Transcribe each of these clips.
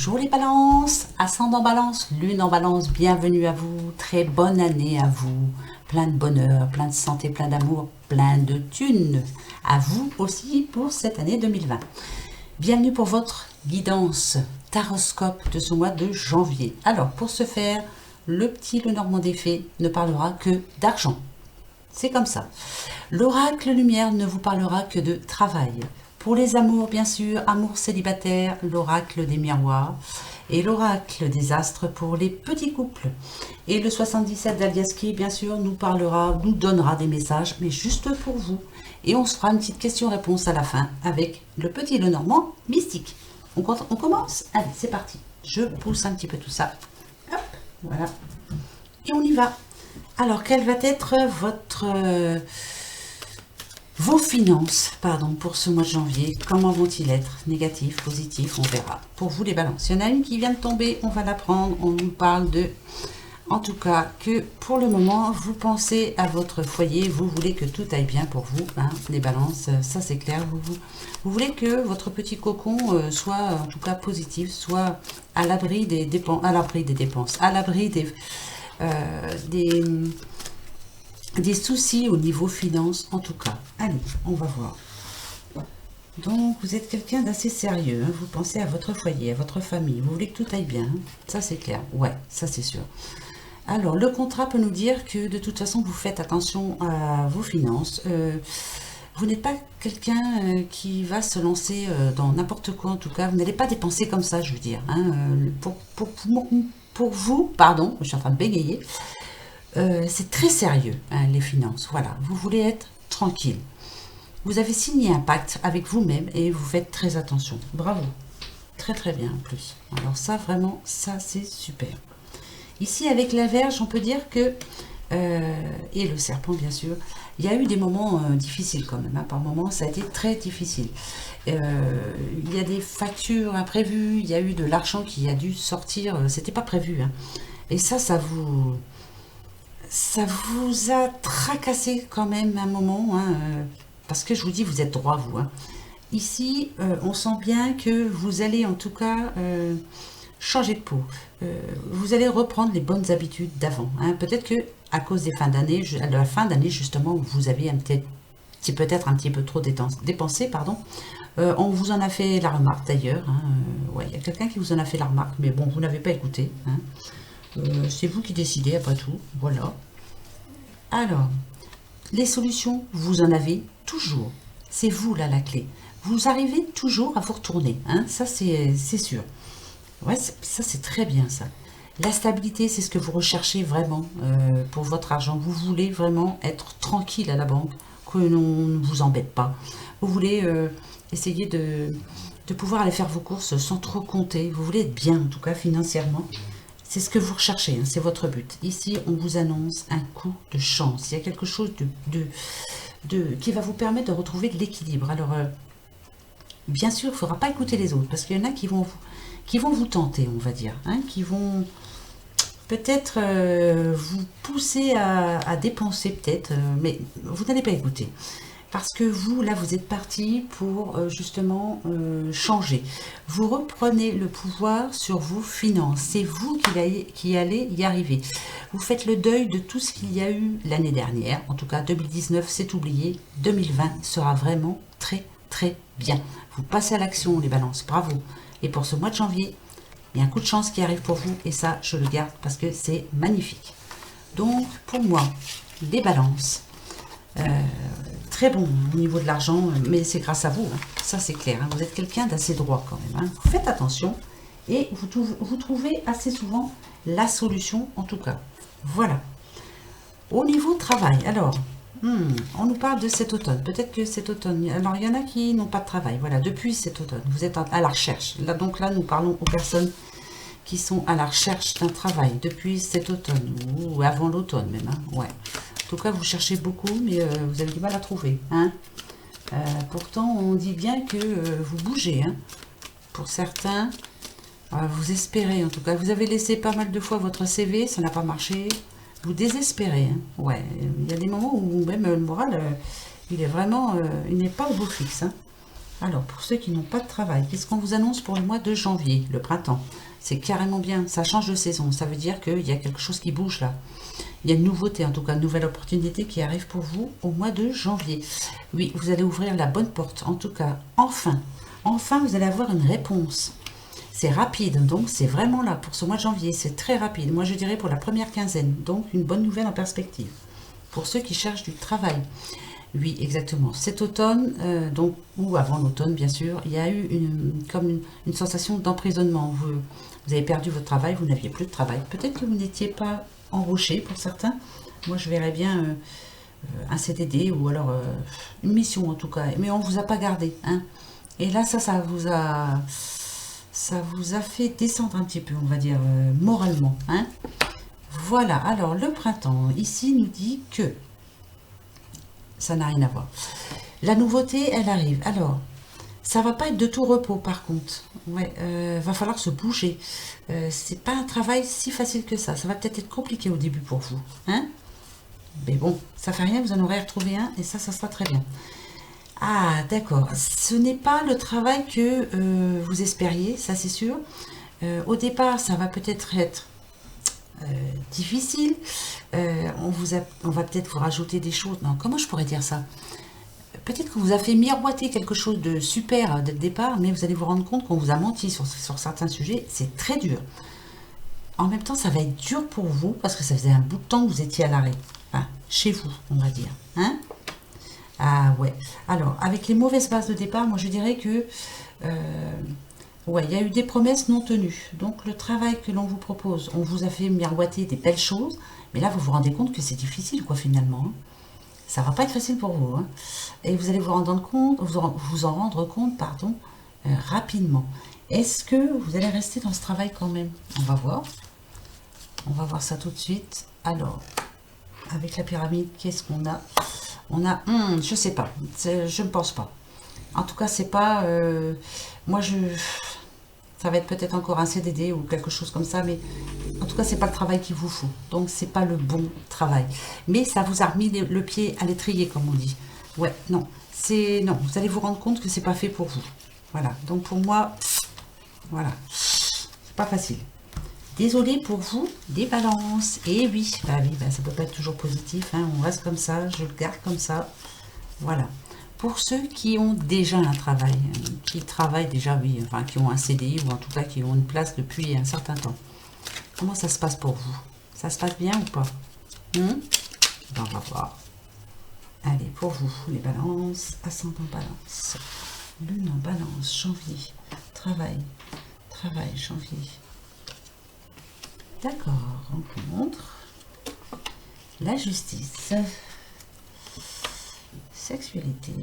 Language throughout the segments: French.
Bonjour les balances, ascendant balance, lune en balance, bienvenue à vous, très bonne année à vous, plein de bonheur, plein de santé, plein d'amour, plein de thunes, à vous aussi pour cette année 2020. Bienvenue pour votre guidance taroscope de ce mois de janvier. Alors pour ce faire, le petit Lenormand des Fées ne parlera que d'argent, c'est comme ça. L'oracle lumière ne vous parlera que de travail. Pour les amours, bien sûr, amour célibataire, l'oracle des miroirs et l'oracle des astres pour les petits couples. Et le 77 d'Aliaski, bien sûr, nous donnera des messages, mais juste pour vous. Et on se fera une petite question-réponse à la fin avec le petit Lenormand mystique. On commence? Allez, c'est parti. Je pousse un petit peu tout ça. Hop, voilà. Et on y va. Alors, quel va être vos finances, pour ce mois de janvier? Comment vont-ils être? Négatifs, positifs, on verra. Pour vous les balances, il y en a une qui vient de tomber, on va la prendre. On nous parle en tout cas, que pour le moment, vous pensez à votre foyer, vous voulez que tout aille bien pour vous, hein, les balances, ça c'est clair. Vous voulez que votre petit cocon soit en tout cas positif, soit à l'abri des dépenses, à l'abri des soucis au niveau finance, en tout cas. Allez, on va voir. Donc, vous êtes quelqu'un d'assez sérieux, hein, vous pensez à votre foyer, à votre famille, vous voulez que tout aille bien, hein, ça c'est clair, ouais, ça c'est sûr. Alors, le contrat peut nous dire que de toute façon, vous faites attention à vos finances. Vous n'êtes pas quelqu'un qui va se lancer dans n'importe quoi, en tout cas, vous n'allez pas dépenser comme ça, je veux dire. Hein, pour vous, pardon, je suis en train de bégayer, c'est très sérieux, hein, les finances. Voilà, vous voulez être tranquille. Vous avez signé un pacte avec vous-même et vous faites très attention. Bravo. Très très bien en plus. Alors ça, vraiment, ça c'est super. Ici, avec la Vierge, on peut dire que, et le serpent bien sûr, il y a eu des moments difficiles quand même. Hein, par moments, ça a été très difficile. Il y a des factures imprévues, il y a eu de l'argent qui a dû sortir. C'était pas prévu. Hein. Et ça vous a tracassé quand même un moment, hein, parce que je vous dis, vous êtes droit, vous. Hein. Ici, on sent bien que vous allez en tout cas changer de peau. Vous allez reprendre les bonnes habitudes d'avant. Hein. Peut-être que à cause des fins d'année, à la fin d'année justement, vous avez peut-être un petit peu trop dépensé, pardon. On vous en a fait la remarque d'ailleurs. Hein. Ouais, il y a quelqu'un qui vous en a fait la remarque, mais bon, vous n'avez pas écouté. Hein. C'est vous qui décidez après tout, voilà. Alors, les solutions, vous en avez toujours. C'est vous là la clé. Vous arrivez toujours à vous retourner, hein, ça c'est sûr. Ouais, ça c'est très bien ça. La stabilité, c'est ce que vous recherchez vraiment pour votre argent. Vous voulez vraiment être tranquille à la banque, que l'on ne vous embête pas. Vous voulez essayer de pouvoir aller faire vos courses sans trop compter. Vous voulez être bien en tout cas financièrement. C'est ce que vous recherchez, hein, c'est votre but. Ici, on vous annonce un coup de chance. Il y a quelque chose qui va vous permettre de retrouver de l'équilibre. Alors, bien sûr, il ne faudra pas écouter les autres, parce qu'il y en a qui vont vous tenter, on va dire. Hein, qui vont peut-être vous pousser à dépenser, peut-être, mais vous n'allez pas écouter. Parce que vous, là, vous êtes parti pour justement changer. Vous reprenez le pouvoir sur vos finances. C'est vous qui allez y arriver. Vous faites le deuil de tout ce qu'il y a eu l'année dernière. En tout cas, 2019, c'est oublié. 2020 sera vraiment très, très bien. Vous passez à l'action, les balances. Bravo. Et pour ce mois de janvier, il y a un coup de chance qui arrive pour vous. Et ça, je le garde parce que c'est magnifique. Donc, pour moi, les balances... très bon au niveau de l'argent, mais c'est grâce à vous, hein. Ça c'est clair, hein. Vous êtes quelqu'un d'assez droit quand même, hein. Faites attention et vous trouvez assez souvent la solution en tout cas. Voilà. Au niveau travail, alors, on nous parle de cet automne, peut-être que cet automne, alors il y en a qui n'ont pas de travail, voilà, depuis cet automne, vous êtes à la recherche. Là, donc là, nous parlons aux personnes qui sont à la recherche d'un travail depuis cet automne, ou avant l'automne même, hein. Ouais. En tout cas, vous cherchez beaucoup, mais vous avez du mal à trouver. Hein. Pourtant, on dit bien que vous bougez. Hein. Pour certains, vous espérez. En tout cas, vous avez laissé pas mal de fois votre CV, ça n'a pas marché. Vous désespérez. Hein. Ouais, il y a des moments où même le moral, il est vraiment, il n'est pas au beau fixe. Hein. Alors, pour ceux qui n'ont pas de travail, qu'est-ce qu'on vous annonce pour le mois de janvier, le printemps? C'est carrément bien, ça change de saison, ça veut dire qu'il y a quelque chose qui bouge là. Il y a une nouveauté, en tout cas une nouvelle opportunité qui arrive pour vous au mois de janvier. Oui, vous allez ouvrir la bonne porte, en tout cas, enfin. Enfin, vous allez avoir une réponse. C'est rapide, donc c'est vraiment là pour ce mois de janvier, c'est très rapide. Moi, je dirais pour la première quinzaine, donc une bonne nouvelle en perspective. Pour ceux qui cherchent du travail. Oui, exactement. Cet automne, donc, ou avant l'automne, bien sûr, il y a eu une sensation d'emprisonnement. Vous avez perdu votre travail, vous n'aviez plus de travail. Peut-être que vous n'étiez pas embauché pour certains. Moi, je verrais bien un CDD ou alors une mission en tout cas. Mais on ne vous a pas gardé. Hein. Et là, ça vous a fait descendre un petit peu, on va dire, moralement. Hein. Voilà. Alors, le printemps, ici, nous dit que ça n'a rien à voir. La nouveauté, elle arrive. Alors, ça va pas être de tout repos, par contre. Ouais, va falloir se bouger. C'est pas un travail si facile que ça. Ça va peut-être être compliqué au début pour vous. Hein? Mais bon, ça fait rien, vous en aurez retrouvé un et ça sera très bien. Ah, d'accord. Ce n'est pas le travail que vous espériez, ça c'est sûr. Au départ, ça va peut-être être difficile. On va peut-être vous rajouter des choses. Non, comment je pourrais dire ça? Peut-être qu'on vous a fait miroiter quelque chose de super dès le départ, mais vous allez vous rendre compte qu'on vous a menti sur certains sujets. C'est très dur. En même temps, ça va être dur pour vous parce que ça faisait un bout de temps que vous étiez à l'arrêt. Enfin, chez vous, on va dire. Hein? Ah ouais. Alors, avec les mauvaises bases de départ, moi je dirais que ouais, il y a eu des promesses non tenues. Donc le travail que l'on vous propose, on vous a fait miroiter des belles choses, mais là vous vous rendez compte que c'est difficile quoi finalement. Hein. Ça va pas être facile pour vous. Hein. Et vous allez vous rendre compte, vous en rendre compte, pardon, rapidement. Est-ce que vous allez rester dans ce travail quand même? On va voir. On va voir ça tout de suite. Alors, avec la pyramide, qu'est-ce qu'on a? On a, je sais pas, je ne pense pas. En tout cas, c'est pas, moi ça va être peut-être encore un CDD ou quelque chose comme ça, mais en tout cas, c'est pas le travail qu'il vous faut. Donc, c'est pas le bon travail. Mais ça vous a remis le pied à l'étrier, comme on dit. Ouais, non, non. Vous allez vous rendre compte que c'est pas fait pour vous. Voilà. Donc, pour moi, voilà, c'est pas facile. Désolée pour vous, des balances. Et oui, ça peut pas être toujours positif. Hein, on reste comme ça, je le garde comme ça. Voilà. Pour ceux qui ont déjà un travail, qui travaillent déjà, oui, enfin, qui ont un CDI ou en tout cas qui ont une place depuis un certain temps. Comment ça se passe pour vous? Ça se passe bien ou pas? On va voir. Allez, pour vous, les balances, ascendant balance. Lune en balance, janvier. Travail, janvier. D'accord, rencontre. La justice. Sexualité.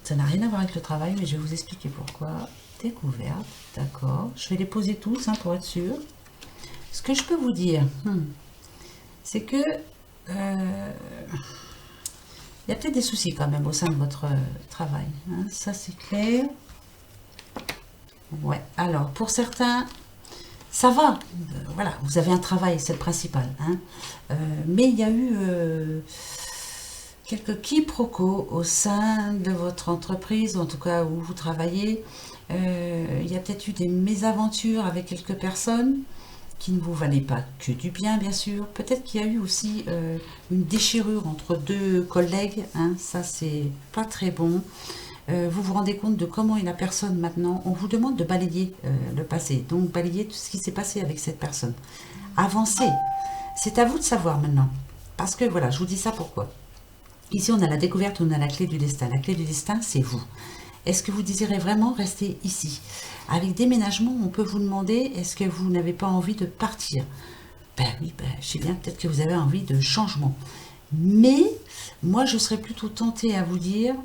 Ça n'a rien à voir avec le travail, mais je vais vous expliquer pourquoi. Découverte, d'accord. Je vais les poser tous hein, pour être sûr. Ce que je peux vous dire, c'est que il y a peut-être des soucis quand même au sein de votre travail. Hein, ça, c'est clair. Ouais, alors, pour certains, ça va. Voilà, vous avez un travail, c'est le principal. Hein, mais il y a eu quelques quiproquos au sein de votre entreprise, en tout cas où vous travaillez. Il y a peut-être eu des mésaventures avec quelques personnes qui ne vous valaient pas que du bien, bien sûr. Peut-être qu'il y a eu aussi une déchirure entre deux collègues. Hein, ça, c'est pas très bon. Vous vous rendez compte de comment est la personne maintenant. On vous demande de balayer le passé. Donc, balayer tout ce qui s'est passé avec cette personne. Avancez. C'est à vous de savoir maintenant. Parce que, voilà, je vous dis ça pourquoi. Ici, on a la découverte, on a la clé du destin. La clé du destin, c'est vous. Est-ce que vous désirez vraiment rester ici? Avec déménagement, on peut vous demander, est-ce que vous n'avez pas envie de partir? Ben oui, je sais bien, peut-être que vous avez envie de changement. Mais, moi, je serais plutôt tentée à vous dire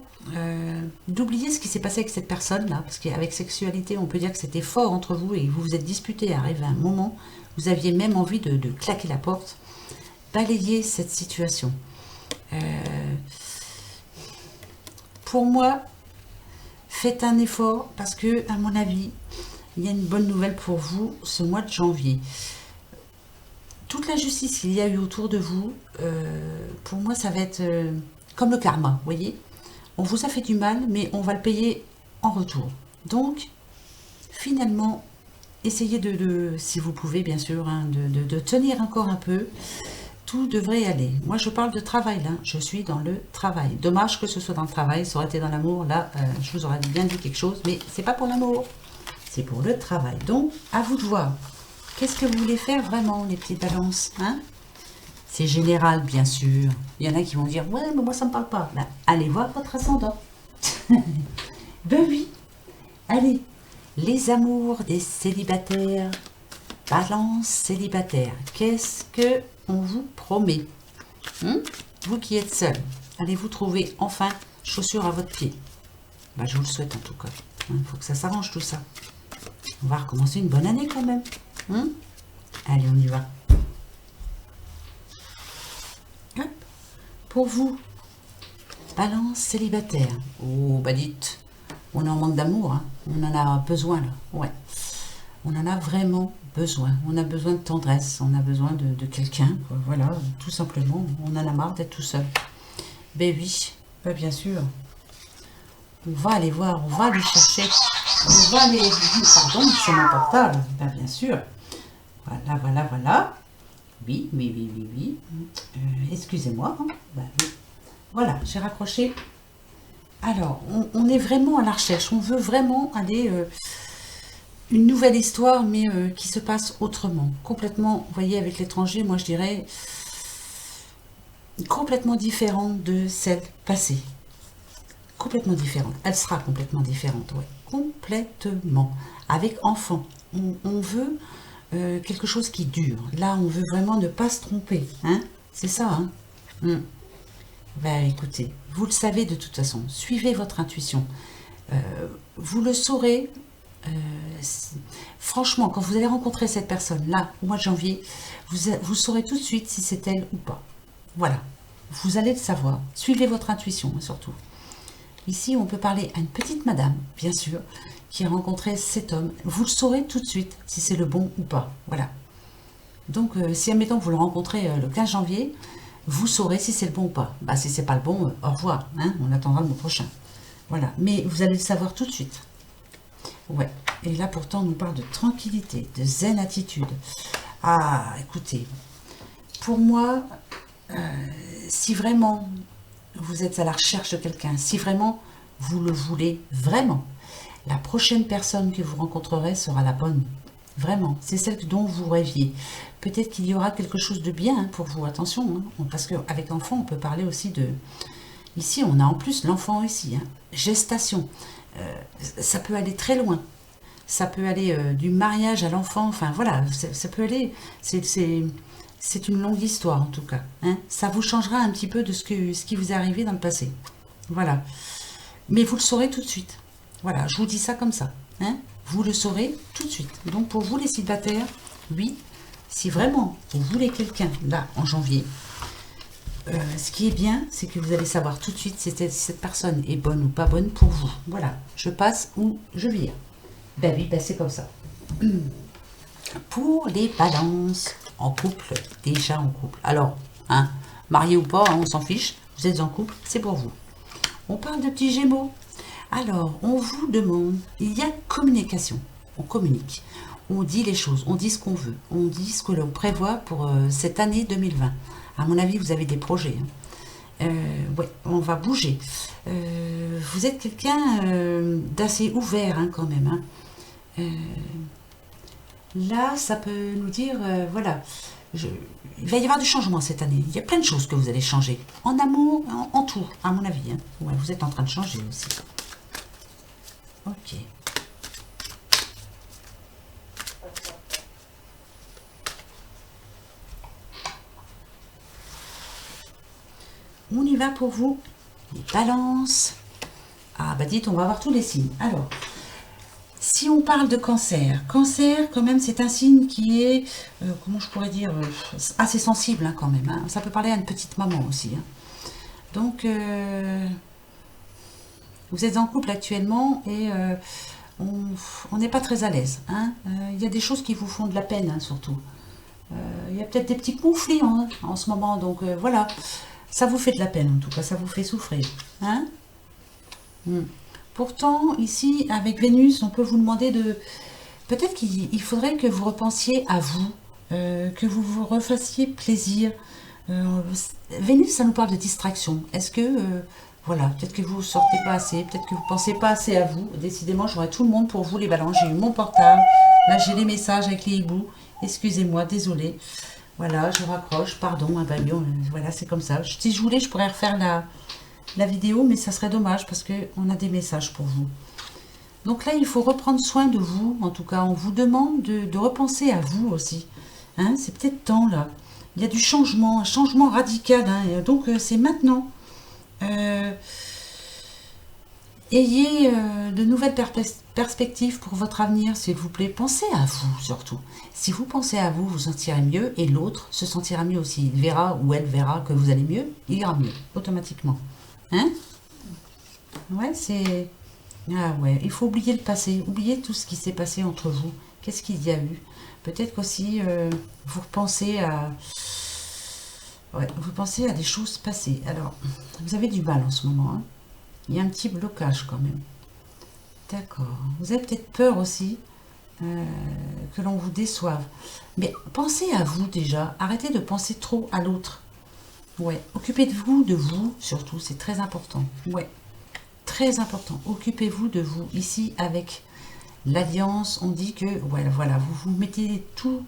d'oublier ce qui s'est passé avec cette personne-là. Parce qu'avec sexualité, on peut dire que c'était fort entre vous et vous vous êtes disputé. Arrive à un moment, vous aviez même envie de claquer la porte. Balayez cette situation. Pour moi, faites un effort parce que, à mon avis, il y a une bonne nouvelle pour vous ce mois de janvier. Toute la justice qu'il y a eu autour de vous, pour moi, ça va être comme le karma, vous voyez. On vous a fait du mal, mais on va le payer en retour. Donc, finalement, essayez si vous pouvez, bien sûr, hein, de tenir encore un peu. Tout devrait aller. Moi, je parle de travail, là. Je suis dans le travail. Dommage que ce soit dans le travail. Ça aurait été dans l'amour. Là, je vous aurais bien dit quelque chose. Mais c'est pas pour l'amour. C'est pour le travail. Donc, à vous de voir. Qu'est-ce que vous voulez faire vraiment, les petites balances, hein? C'est général, bien sûr. Il y en a qui vont dire, ouais, mais moi, ça ne me parle pas. Ben, allez voir votre ascendant. Ben oui. Allez. Les amours des célibataires. Balance célibataire. Qu'est-ce que on vous promet, vous qui êtes seul, allez-vous trouver enfin chaussures à votre pied? Ben, je vous le souhaite en tout cas. Il faut que ça s'arrange tout ça. On va recommencer une bonne année quand même. Allez, on y va. Hop. Pour vous, balance célibataire. Oh, bah dites, on est en manque d'amour. Hein. On en a besoin là. Ouais. On en a vraiment besoin. On a besoin de tendresse. On a besoin de quelqu'un. Voilà, tout simplement. On en a marre d'être tout seul. Ben oui, ben bien sûr. On va aller voir, on va aller chercher. On va aller... Pardon, c'est mon portable. Ben bien sûr. Voilà, voilà, voilà. Oui, oui, oui, oui, oui. Excusez-moi. Hein. Ben, oui. Voilà, j'ai raccroché. Alors, on est vraiment à la recherche. On veut vraiment aller... une nouvelle histoire, mais qui se passe autrement. Complètement, vous voyez, avec l'étranger, moi je dirais, complètement différente de celle passée. Complètement différente. Elle sera complètement différente, ouais. Complètement. Avec enfant. On veut quelque chose qui dure. Là, on veut vraiment ne pas se tromper. Hein, c'est ça, hein. Ben, écoutez, vous le savez de toute façon. Suivez votre intuition. Vous le saurez. Franchement, quand vous allez rencontrer cette personne là au mois de janvier, vous saurez tout de suite si c'est elle ou pas. Voilà, vous allez le savoir. Suivez votre intuition surtout. Ici, on peut parler à une petite madame, bien sûr, qui a rencontré cet homme. Vous le saurez tout de suite si c'est le bon ou pas. Voilà. Donc, si admettons que vous le rencontrez le 15 janvier, vous saurez si c'est le bon ou pas. Bah, si c'est pas le bon, au revoir. Hein, on attendra le mois prochain. Voilà. Mais vous allez le savoir tout de suite. Ouais, et là pourtant on nous parle de tranquillité, de zen attitude. Ah, écoutez, pour moi, si vraiment vous êtes à la recherche de quelqu'un, si vraiment vous le voulez vraiment, la prochaine personne que vous rencontrerez sera la bonne. Vraiment, c'est celle dont vous rêviez. Peut-être qu'il y aura quelque chose de bien pour vous, attention, hein, parce qu'avec l'enfant, on peut parler aussi de... Ici, on a en plus l'enfant ici, hein, gestation. Ça peut aller très loin. Ça peut aller du mariage à l'enfant. Enfin, voilà, ça peut aller... C'est une longue histoire, en tout cas. Hein. Ça vous changera un petit peu de ce qui vous est arrivé dans le passé. Voilà. Mais vous le saurez tout de suite. Voilà, je vous dis ça comme ça. Hein. Vous le saurez tout de suite. Donc, pour vous, les célibataires, oui, si vraiment vous voulez quelqu'un, là, en janvier... ce qui est bien, c'est que vous allez savoir tout de suite si cette personne est bonne ou pas bonne pour vous. Voilà, je passe ou je vire. Ben oui, ben c'est comme ça. Pour les balances, en couple, déjà en couple. Alors, hein, marié ou pas, hein, on s'en fiche, vous êtes en couple, c'est pour vous. On parle de petits gémeaux. Alors, on vous demande, il y a communication, on communique. On dit les choses, on dit ce qu'on veut, on dit ce que l'on prévoit pour cette année 2020. À mon avis, vous avez des projets. Hein. Ouais, on va bouger. Vous êtes quelqu'un d'assez ouvert hein, quand même. Hein. Là, ça peut nous dire, voilà, il va y avoir du changement cette année. Il y a plein de choses que vous allez changer. En amour, en tout, à mon avis. Hein. Ouais, vous êtes en train de changer aussi. Ok. On y va pour vous. Les balances. Ah, bah dites, on va voir tous les signes. Alors, si on parle de cancer, cancer, quand même, c'est un signe qui est, comment je pourrais dire, assez sensible, hein, quand même. Hein. Ça peut parler à une petite maman aussi. Hein. Donc, vous êtes en couple actuellement et on n'est pas très à l'aise. Hein. Il y a des choses qui vous font de la peine, hein, surtout. Il y a peut-être des petits conflits hein, en ce moment. Donc, voilà. Ça vous fait de la peine, en tout cas, ça vous fait souffrir. Hein. Pourtant, ici, avec Vénus, on peut vous demander de... Peut-être qu'il faudrait que vous repensiez à vous, que vous vous refassiez plaisir. Euh, Vénus, ça nous parle de distraction. Est-ce que... voilà, peut-être que vous sortez pas assez, peut-être que vous pensez pas assez à vous. Décidément, j'aurai tout le monde pour vous, les balances. J'ai eu mon portable. Là, j'ai les messages avec les hiboux. Excusez-moi, désolé. Voilà, je raccroche, pardon. Ah bah oui, voilà, c'est comme ça. Si je voulais, je pourrais refaire la vidéo, mais ça serait dommage parce qu'on a des messages pour vous. Donc là, il faut reprendre soin de vous. En tout cas, on vous demande de repenser à vous aussi. Hein, c'est peut-être temps, là. Il y a du changement, un changement radical. Hein, et donc, c'est maintenant. Euh, Ayez de nouvelles perspectives pour votre avenir, s'il vous plaît. Pensez à vous, surtout. Si vous pensez à vous, vous sentirez mieux et l'autre se sentira mieux aussi. Il verra ou elle verra que vous allez mieux, il ira mieux, automatiquement. Hein? Ouais, c'est... Ah ouais, il faut oublier le passé, oublier tout ce qui s'est passé entre vous. Qu'est-ce qu'il y a eu? Peut-être qu'aussi vous repensez à... Ouais, vous pensez à des choses passées. Alors, vous avez du mal en ce moment, hein. Il y a un petit blocage quand même. D'accord. Vous avez peut-être peur aussi que l'on vous déçoive. Mais pensez à vous déjà. Arrêtez de penser trop à l'autre. Ouais. Occupez-vous de vous, surtout. C'est très important. Ouais. Très important. Occupez-vous de vous. Ici, avec l'Alliance, on dit que, ouais, voilà, vous mettez tout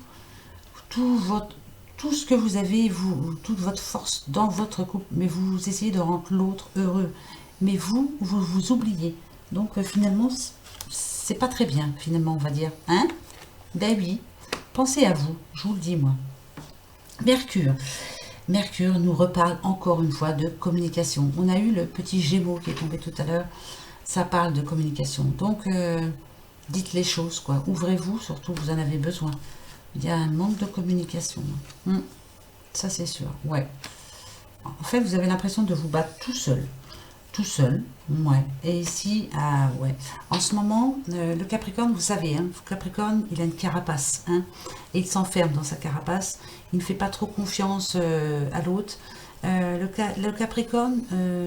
ce que vous avez, vous, toute votre force dans votre couple, mais vous essayez de rendre l'autre heureux. Mais vous vous oubliez. Donc finalement, c'est pas très bien, finalement, on va dire. Hein? Ben oui, pensez à vous, je vous le dis, moi. Mercure. Mercure nous reparle encore une fois de communication. On a eu le petit Gémeaux qui est tombé tout à l'heure. Ça parle de communication. Donc, dites les choses, quoi. Ouvrez-vous, surtout, vous en avez besoin. Il y a un manque de communication. Ça, c'est sûr. Ouais. En fait, vous avez l'impression de vous battre tout seul. Tout seul, ouais. Et ici, ah ouais. En ce moment, le Capricorne, vous savez, hein, le Capricorne, il a une carapace, hein, et il s'enferme dans sa carapace. Il ne fait pas trop confiance à l'autre. Le Capricorne,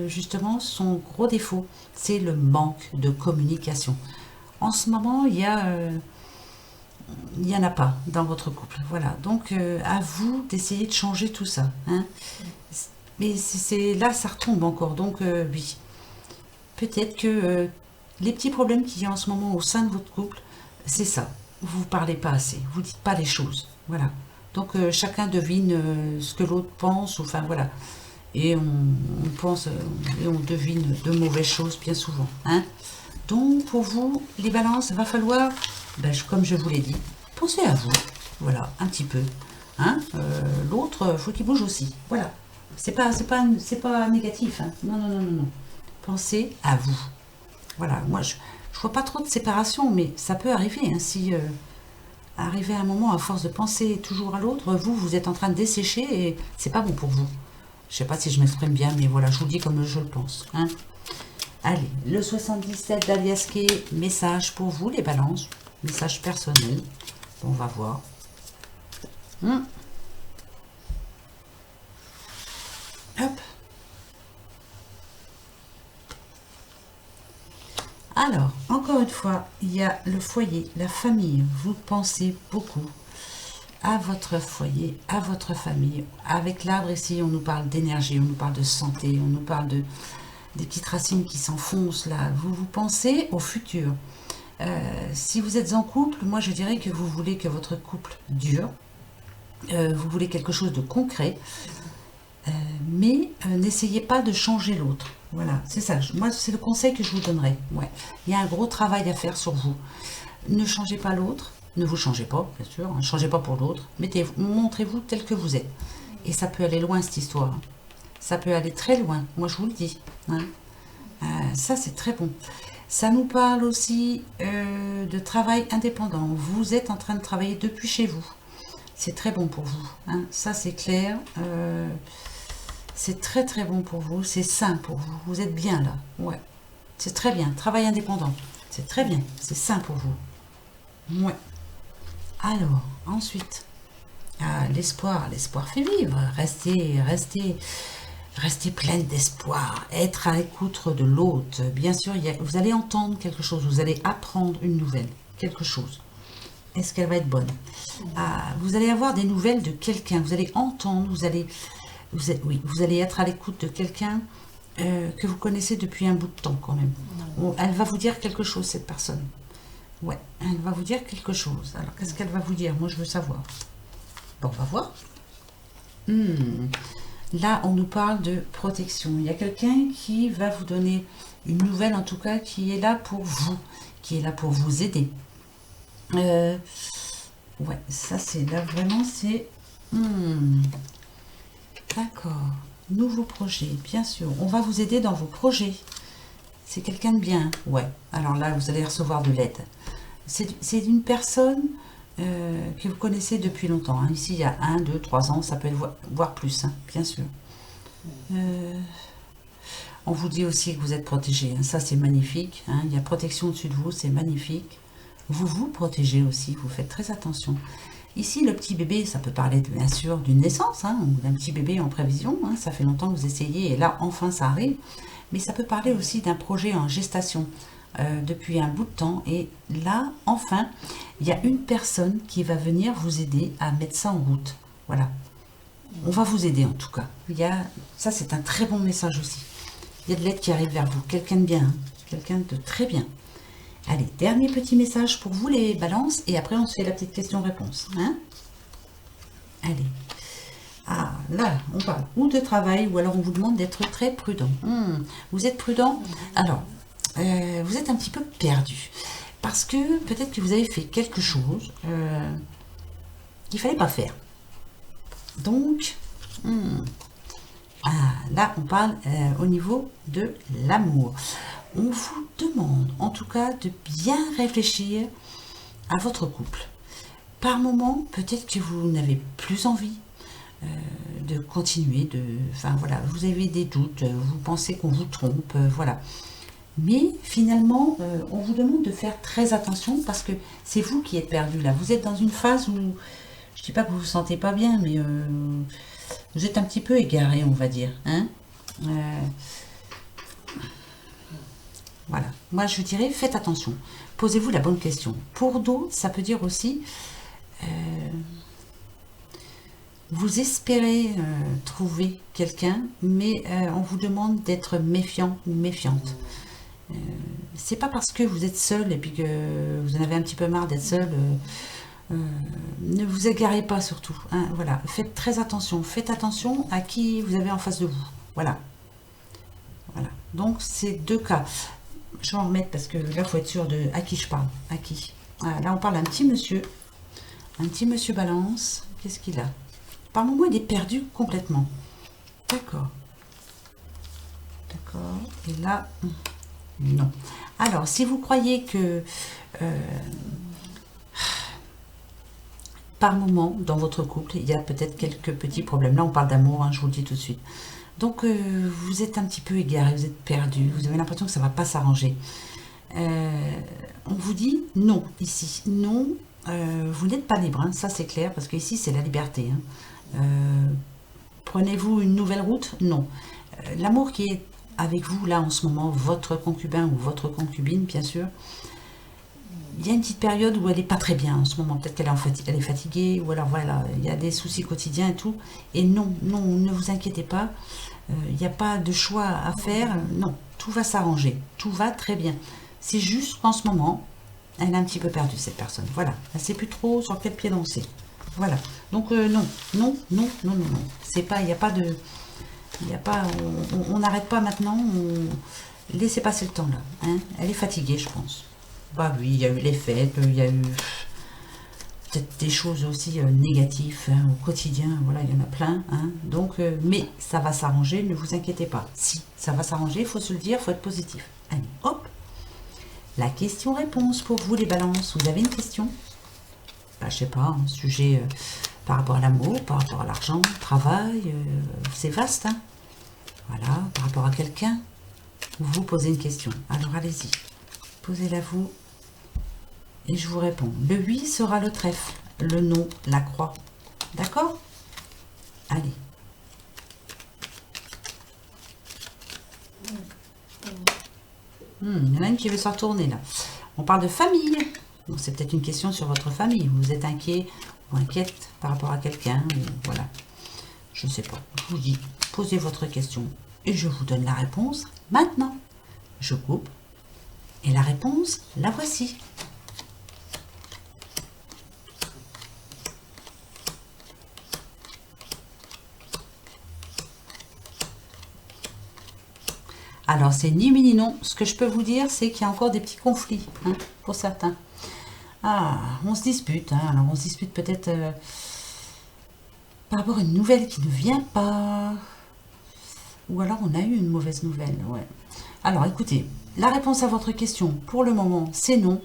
justement, son gros défaut, c'est le manque de communication. En ce moment, il y en a pas dans votre couple. Voilà. Donc, à vous d'essayer de changer tout ça, hein. Mais là, ça retombe encore. Donc, oui. Peut-être que les petits problèmes qu'il y a en ce moment au sein de votre couple, c'est ça. Vous ne parlez pas assez. Vous ne dites pas les choses. Voilà. Donc, chacun devine ce que l'autre pense. Enfin, voilà. Et on pense et on devine de mauvaises choses bien souvent. Hein. Donc, pour vous, les balances, il va falloir, ben, comme je vous l'ai dit, pensez à vous. Voilà, un petit peu. Hein. L'autre, il faut qu'il bouge aussi. Voilà. C'est pas négatif. Hein. Non, non, non, non, non. Pensez à vous. Voilà, moi je vois pas trop de séparation, mais ça peut arriver. Hein, si arriver à un moment, à force de penser toujours à l'autre, vous êtes en train de dessécher et c'est pas bon pour vous. Je sais pas si je m'exprime bien, mais voilà, je vous dis comme je le pense. Hein. Allez, le 77 d'Aliaské, message pour vous, les balances. Message personnel. On va voir. Hop. Alors, encore une fois, il y a le foyer, la famille. Vous pensez beaucoup à votre foyer, à votre famille. Avec l'arbre ici, on nous parle d'énergie, on nous parle de santé, on nous parle des petites racines qui s'enfoncent là. Vous pensez au futur. Si vous êtes en couple, moi je dirais que vous voulez que votre couple dure. Vous voulez quelque chose de concret. Mais n'essayez pas de changer l'autre. Voilà, c'est ça. Moi, c'est le conseil que je vous donnerais. Ouais. Il y a un gros travail à faire sur vous. Ne changez pas l'autre. Ne vous changez pas, bien sûr. Ne changez pas pour l'autre. Montrez-vous tel que vous êtes. Et ça peut aller loin, cette histoire. Ça peut aller très loin. Moi, je vous le dis. Hein. Ça, c'est très bon. Ça nous parle aussi de travail indépendant. Vous êtes en train de travailler depuis chez vous. C'est très bon pour vous. Hein. Ça, c'est clair. C'est très très bon pour vous, c'est sain pour vous, vous êtes bien là, ouais, c'est très bien, travail indépendant, c'est très bien, c'est sain pour vous, ouais. Alors, ensuite, l'espoir fait vivre, restez rester pleine d'espoir, être à l'écoute de l'autre. Bien sûr, vous allez entendre quelque chose, vous allez apprendre une nouvelle, quelque chose. Est-ce qu'elle va être bonne? Vous allez avoir des nouvelles de quelqu'un, vous allez entendre, vous allez être à l'écoute de quelqu'un que vous connaissez depuis un bout de temps quand même. Elle va vous dire quelque chose, cette personne. Ouais, elle va vous dire quelque chose. Alors, qu'est-ce qu'elle va vous dire? Moi, je veux savoir. Bon, on va voir. Là, on nous parle de protection. Il y a quelqu'un qui va vous donner une nouvelle, en tout cas, qui est là pour vous, qui est là pour vous aider. Ouais, ça, c'est là, vraiment, c'est... D'accord. Nouveau projet, bien sûr. On va vous aider dans vos projets. C'est quelqu'un de bien. Ouais. Alors là, vous allez recevoir de l'aide. C'est une personne que vous connaissez depuis longtemps. Hein. Ici, il y a 1, 2, 3 ans. Ça peut être voire plus, hein, bien sûr. On vous dit aussi que vous êtes protégé. Hein. Ça, c'est magnifique. Hein. Il y a protection au-dessus de vous. C'est magnifique. Vous vous protégez aussi. Vous faites très attention. Ici, le petit bébé, ça peut parler bien sûr d'une naissance, hein, ou d'un petit bébé en prévision. Hein, ça fait longtemps que vous essayez et là, enfin, ça arrive. Mais ça peut parler aussi d'un projet en gestation depuis un bout de temps. Et là, enfin, il y a une personne qui va venir vous aider à mettre ça en route. Voilà. On va vous aider en tout cas. Ça, c'est un très bon message aussi. Il y a de l'aide qui arrive vers vous. Quelqu'un de bien, hein, quelqu'un de très bien. Allez, dernier petit message pour vous les balances et après on se fait la petite question-réponse. Hein, allez. Ah, là, on parle ou de travail ou alors on vous demande d'être très prudent. Vous êtes prudent? Alors, vous êtes un petit peu perdu. Parce que peut-être que vous avez fait quelque chose qu'il ne fallait pas faire. Donc, là, on parle au niveau de l'amour. On vous demande en tout cas de bien réfléchir à votre couple. Par moment, peut-être que vous n'avez plus envie de continuer, enfin voilà, vous avez des doutes, vous pensez qu'on vous trompe, voilà. Mais finalement, on vous demande de faire très attention parce que c'est vous qui êtes perdu là. Vous êtes dans une phase où, je ne dis pas que vous vous sentez pas bien, mais vous êtes un petit peu égaré, on va dire. Hein, voilà, moi je dirais faites attention, posez-vous la bonne question. Pour d'autres, ça peut dire aussi, vous espérez trouver quelqu'un, mais on vous demande d'être méfiant ou méfiante. C'est pas parce que vous êtes seul et puis que vous en avez un petit peu marre d'être seul, ne vous égarez pas surtout. Hein, voilà, faites très attention, faites attention à qui vous avez en face de vous. Voilà. Voilà, donc c'est deux cas. Je vais en remettre parce que là, il faut être sûr de à qui je parle. À qui? Voilà, là, on parle d'un petit monsieur. Un petit monsieur balance. Qu'est-ce qu'il a? Par moment, il est perdu complètement. D'accord. D'accord. Et là, non. Alors, si vous croyez que par moment, dans votre couple, il y a peut-être quelques petits problèmes. Là, on parle d'amour, hein, je vous le dis tout de suite. Donc, vous êtes un petit peu égaré, vous êtes perdu, vous avez l'impression que ça ne va pas s'arranger. On vous dit non, ici. Non, vous n'êtes pas libre, hein, ça c'est clair, parce qu'ici, c'est la liberté. Hein. Prenez-vous une nouvelle route? Non. L'amour qui est avec vous, là, en ce moment, votre concubin ou votre concubine, bien sûr, il y a une petite période où elle n'est pas très bien en ce moment. Peut-être qu'elle est fatiguée, ou alors voilà, il y a des soucis quotidiens et tout. Et non, non, ne vous inquiétez pas. Il n'y a pas de choix à faire. Non, tout va s'arranger. Tout va très bien. C'est juste qu'en ce moment, elle est un petit peu perdue, cette personne. Voilà. Elle ne sait plus trop sur quel pied danser. Voilà. Donc, non, non, non, non, non, non. C'est pas, il n'y a pas de... Il n'y a pas... On n'arrête pas maintenant. Laissez passer le temps, là. Hein. Elle est fatiguée, je pense. Bah oui, il y a eu les fêtes, il y a eu peut-être des choses aussi négatives hein, au quotidien, voilà, il y en a plein. Hein, donc, mais ça va s'arranger, ne vous inquiétez pas. Si, ça va s'arranger, il faut se le dire, il faut être positif. Allez, hop. La question-réponse pour vous les balances. Vous avez une question? Bah, je sais pas, un sujet par rapport à l'amour, par rapport à l'argent, travail, c'est vaste. Hein, voilà, par rapport à quelqu'un, vous posez une question. Alors allez-y, posez-la vous. Et je vous réponds. Le oui sera le trèfle, le non, la croix. D'accord? Allez. Il y en a une qui veut se retourner là. On parle de famille. Donc, c'est peut-être une question sur votre famille. Vous êtes inquiet ou inquiète par rapport à quelqu'un. Voilà. Je ne sais pas. Je vous dis, posez votre question et je vous donne la réponse maintenant. Je coupe et la réponse, la voici. Alors, c'est ni oui ni non. Ce que je peux vous dire, c'est qu'il y a encore des petits conflits, hein, pour certains. Ah, on se dispute. Hein. Alors, on se dispute peut-être par rapport à une nouvelle qui ne vient pas. Ou alors, on a eu une mauvaise nouvelle. Ouais. Alors, écoutez, la réponse à votre question, pour le moment, c'est non.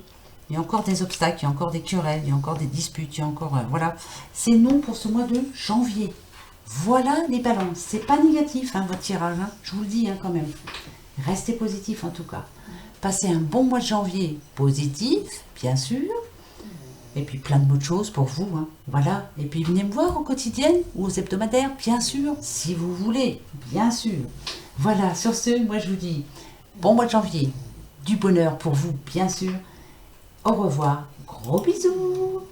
Il y a encore des obstacles, il y a encore des querelles, il y a encore des disputes, il y a encore... voilà. C'est non pour ce mois de janvier. Voilà les balances. C'est pas négatif, hein, votre tirage. Hein. Je vous le dis, hein, quand même. Restez positif en tout cas. Passez un bon mois de janvier positif, bien sûr. Et puis plein de bonnes choses pour vous. Hein. Voilà. Et puis venez me voir au quotidien ou aux hebdomadaires, bien sûr, si vous voulez. Bien sûr. Voilà, sur ce, moi je vous dis bon mois de janvier. Du bonheur pour vous, bien sûr. Au revoir. Gros bisous.